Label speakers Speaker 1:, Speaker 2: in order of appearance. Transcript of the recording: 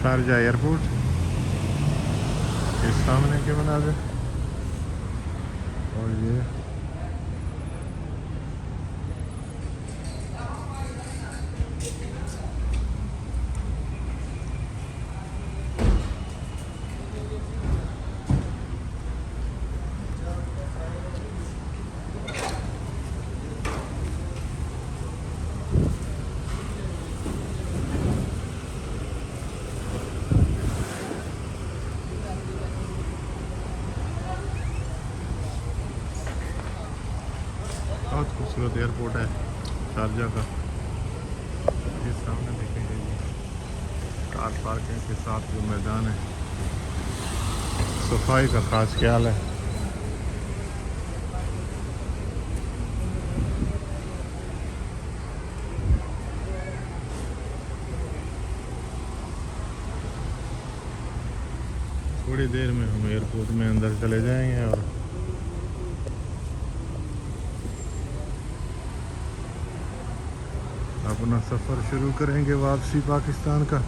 Speaker 1: Sharjah airport के सामने के मनाज़िर। और ये बहुत खूबसूरत एयरपोर्ट है शारजा का। इस सामने देखेंगे जी कार पार्किंग के साथ जो मैदान है, सफाई का खास ख्याल है। थोड़ी देर में हम एयरपोर्ट में अंदर चले जाएंगे और अपना सफ़र शुरू करेंगे वापसी पाकिस्तान का।